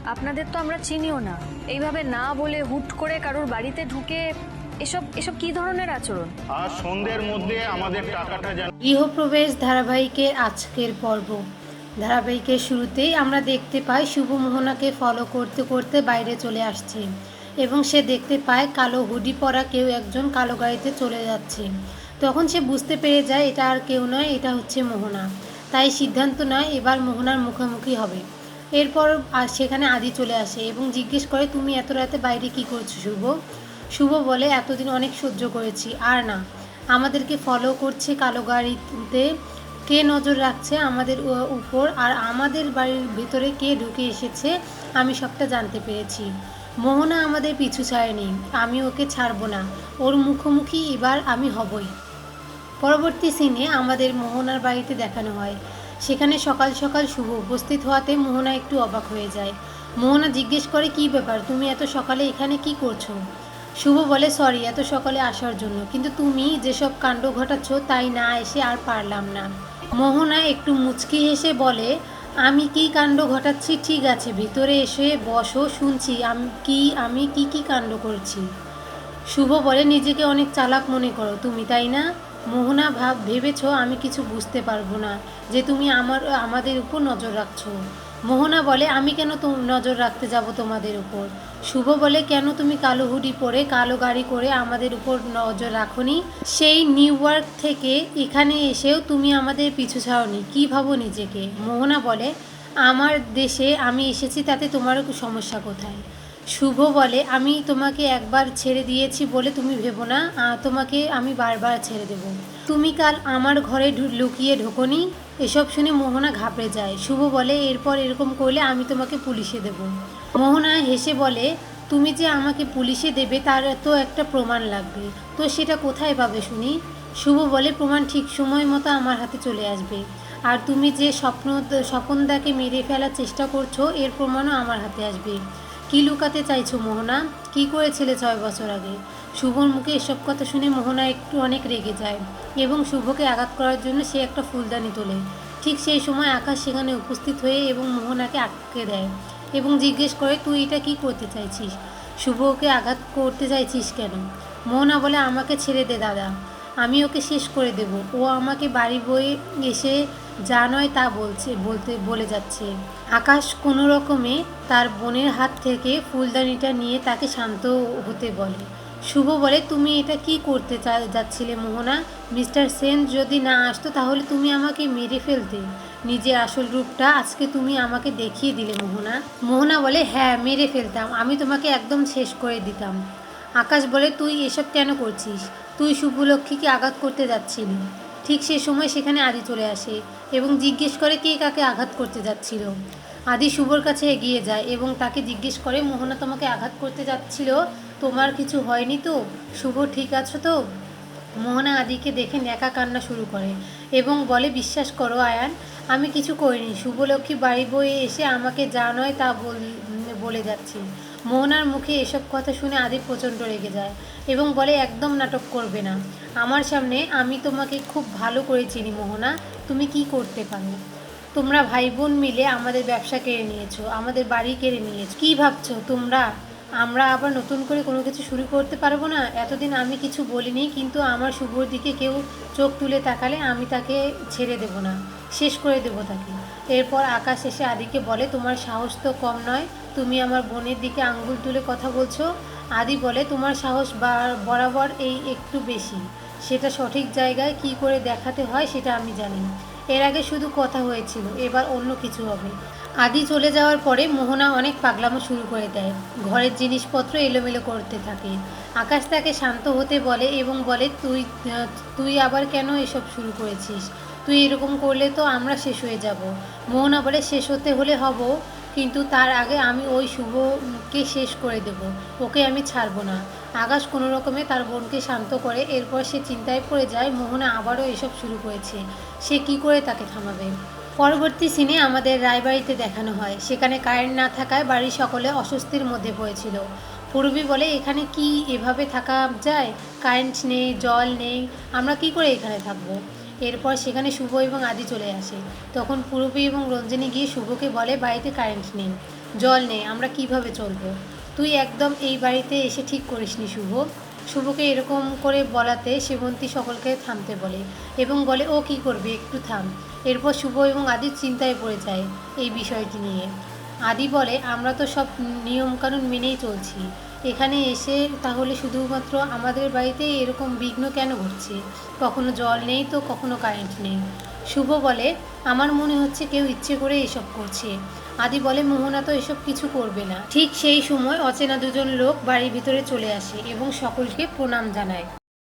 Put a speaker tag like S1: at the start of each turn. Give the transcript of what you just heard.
S1: আপনাদের তো আমরা চিনিও না, এইভাবে না বলে হুট করে কারোর বাড়িতে ঢুকে এসব এসব কি ধরনের আচরণ?
S2: আর সন্ধ্যের মধ্যে আমাদের টাকাটা যেন।
S3: গৃহপ্রবেশ ধারাবাহিকের আজকের পর্ব। ধারাবাহিকের শুরুতেই আমরা দেখতে পাই শুভ মোহনাকে ফলো করতে করতে বাইরে চলে আসছে এবং সে দেখতে পায় কালো হুডি পরা কেউ একজন কালো গাড়িতে চলে যাচ্ছে। তখন সে বুঝতে পেরে যায় এটা আর কেউ নয়, এটা হচ্ছে মোহনা। তাই সিদ্ধান্ত নেয় এবার মোহনার মুখোমুখি হবে। এরপর সেখানে আদি চলে আসে এবং জিজ্ঞেস করে, তুমি এত রাতে বাইরে কি করছো শুভ? শুভ বলে, এতদিন অনেক সহ্য করেছি, আর না। আমাদেরকে ফলো করছে কালো গাড়িতে, কে নজর রাখছে আমাদের উপর আর আমাদের বাড়ির ভেতরে কে ঢুকে এসেছে আমি সবটা জানতে পেরেছি। মোহনা আমাদের পিছু ছাড়েনি, আমি ওকে ছাড়বো না, ওর মুখোমুখি এবার আমি হবই। পরবর্তী সিনে আমাদের মোহনার বাড়িতে দেখানো হয়। সেখানে সকাল সকাল শুভ উপস্থিত হওয়াতে মোহনা একটু অবাক হয়ে যায়। মোহনা জিজ্ঞেস করে, কি ব্যাপার, তুমি এত সকালে এখানে কি করছো? শুভ বলে, সরি এত সকালে আসার জন্য, কিন্তু তুমি যেসব কাণ্ড ঘটাচ্ছ তাই না এসে আর পারলাম না। মোহনা একটু মুচকি হেসে বলে, আমি কি কাণ্ড ঘটাচ্ছি? ঠিক আছে, ভিতরে এসে বসো, শুনছি আমি কি কাণ্ড করছি। শুভ বলে, নিজেকে অনেক চালাক মনে করো তুমি, তাই না? মোহনা ভেবেছ আমি কিছু বুঝতে পারবো না যে তুমি আমাদের উপর নজর রাখছো। মোহনা বলে, আমি কেন নজর রাখতে যাব তোমাদের উপর? শুভ বলে, কেন তুমি কালো হুডি পরে কালো গাড়ি করে আমাদের উপর নজর রাখোনি? সেই নিউ ইয়র্ক থেকে এখানে এসেও তুমি আমাদের পিছু ছাড়োনি, কী ভাবো নিজেকে? মোহনা বলে, আমার দেশে আমি এসেছি, তাতে তোমার সমস্যা কোথায়? শুভ বলে, আমি তোমাকে একবার ছেড়ে দিয়েছি বলে তুমি ভেবো না তোমাকে আমি বারবার ছেড়ে দেব। তুমি কাল আমার ঘরে লুকিয়ে ঢোকোনি? এসব শুনে মোহনা ঘাবড়ে যায়। শুভ বলে, এরপর এরকম করলে আমি তোমাকে পুলিশে দেব। মোহনা হেসে বলে, তুমি যে আমাকে পুলিশে দেবে তার তো একটা প্রমাণ লাগবে, তো সেটা কোথায় পাবে শুনি? শুভ বলে, প্রমাণ ঠিক সময় মতো আমার হাতে চলে আসবে, আর তুমি যে স্বপনদাকে মেরে ফেলার চেষ্টা করছো এর প্রমাণও আমার হাতে আসবে। কি লুকাতে চাইছো মোহনা? কি করেছিলে 6 বছর আগে? শুভর মুখে এসব কথা শুনে মোহনা একটু অনেক রেগে যায় এবং শুভকে আঘাত করার জন্য সে একটা ফুলদানি তোলে। ঠিক সেই সময় আকাশ সেখানে উপস্থিত হয়ে এবং মোহনাকে আটকে দেয় এবং জিজ্ঞেস করে, তুই এটা কি করতে চাইছিস? শুভকে আঘাত করতে চাইছিস কেন? মোহনা বলে, আমাকে ছেড়ে দে দাদা, আমি ওকে শেষ করে দেব। ও আমাকে বাড়ি বয়ে এসে যা নয় তা বলে যাচ্ছে। আকাশ কোনো রকমে তার বোনের হাত থেকে ফুলদানিটা নিয়ে তাকে শান্ত হতে বলে। শুভ বলে, তুমি এটা কি করতে যাচ্ছিলে মোহনা? মিস্টার সেন যদি না আসতো তাহলে তুমি আমাকে মেরে ফেলতে। নিজের আসল রূপটা আজকে তুমি আমাকে দেখিয়ে দিলে মোহনা। মোহনা বলে, হ্যাঁ মেরে ফেলতাম, আমি তোমাকে একদম শেষ করে দিতাম। আকাশ বলে, তুই এসব কেন করছিস? তুই শুভলক্ষ্মীকে আঘাত করতে যাচ্ছিলি। ঠিক সে সময় সেখানে আদি চলে আসে এবং জিজ্ঞেস করে, কে কাকে আঘাত করতে যাচ্ছিল। আদি শুভর কাছে এগিয়ে যায় এবং তাকে জিজ্ঞেস করে, মোহনা তোমাকে আঘাত করতে যাচ্ছিল, তোমার কিছু হয়নি তো? শুভ ঠিক আছো তো? মোহনা আদিকে দেখে ন্যাকা কান্না শুরু করে এবং বলে, বিশ্বাস করো আয়ান, আমি কিছু করিনি। শুভলক্ষ্মী বাড়ি বয়ে এসে আমাকে যা নয় তা বলে যাচ্ছি। মোহনার মুখে এসব কথা শুনে আদি প্রচণ্ড রেগে যায় এবং বলে, একদম নাটক করবে না আমার সামনে, আমি তোমাকে খুব ভালো করে চিনি মোহনা, তুমি কি করতে পারো? তোমরা ভাই বোন মিলে আমাদের ব্যবসা কেড়ে নিয়েছো, আমাদের বাড়ি কেড়ে নিয়েছো, কী ভাবছো তোমরা আমরা আবার নতুন করে কোনো কিছু শুরু করতে পারবো না? এতদিন আমি কিছু বলিনি, কিন্তু আমার শুভর দিকে কেউ চোখ তুলে তাকালে আমি তাকে ছেড়ে দেব না, শেষ করে দেব তাকে। এরপর আকাশ এসে আদিকে বলে, তোমার সাহস তো কম নয়, তুমি আমার বোনের দিকে আঙ্গুল তুলে কথা বলছো। আদি বলে, তোমার সাহস বরাবর এই একটু বেশি, সেটা সঠিক জায়গায় কি করে দেখাতে হয় সেটা আমি জানি। এর আগে শুধু কথা হয়েছিল, এবার অন্য কিছু হবে। আদি চলে যাওয়ার পরে মোহনা অনেক পাগলামো শুরু করে দেয়, ঘরের জিনিসপত্র এলোমেলো করতে থাকে। আকাশ তাকে শান্ত হতে বলে এবং বলে, তুই আবার কেন এসব শুরু করেছিস? তুই এরকম করলে তো আমরা শেষ হয়ে যাব। মোহনা বলে, শেষ হতে হলে হব, কিন্তু তার আগে আমি ওই শুভকে শেষ করে দেব, ওকে আমি ছাড়বো না। আকাশ কোনো রকমে তার বোনকে শান্ত করে। এরপর সে চিন্তায় পড়ে যায়, মোহনা আবারও এসব শুরু করেছে, সে কি করে তাকে থামাবে। পরবর্তী সিনে আমাদের রায়বাড়িতে দেখানো হয়। সেখানে কারেন্ট না থাকায় বাড়ির সকলে অস্বস্তির মধ্যে পড়েছিল। পূর্বী বলে, এখানে কি এভাবে থাকা যায়? কারেন্ট নেই, জল নেই, আমরা কি করে এখানে থাকবো? এরপর সেখানে শুভ এবং আদি চলে আসে। তখন পূর্বী এবং রঞ্জিনী গিয়ে শুভকে বলে, বাড়িতে কারেন্ট নেই, জল নেই, আমরা কিভাবে চলবো? তুই একদম এই বাড়িতে এসে ঠিক করিসনি শুভ। শুভকে এরকম করে বলাতে সেবন্তী সকলকে থামতে বলে এবং বলে ও কি করবে, একটু থাম। এরপর শুভ এবং আদি চিন্তায় পড়ে যায় এই বিষয়টি নিয়ে। আদি বলে আমরা তো সব নিয়মকানুন মেনেই চলছি, এখানে এসে তাহলে শুধুমাত্র আমাদের বাড়িতে এরকম বিঘ্ন কেন ঘটছে? কখনো জল নেই তো কখনো কারেন্ট নেই। শুভ বলে আমার মনে হচ্ছে কেউ ইচ্ছে করে এসব করছে। আদি বলে মোহনা তো এসব কিছু করবে না। ঠিক সেই সময় অচেনা দুজন লোক বাড়ির ভিতরে চলে আসে এবং সকলকে প্রণাম জানায়।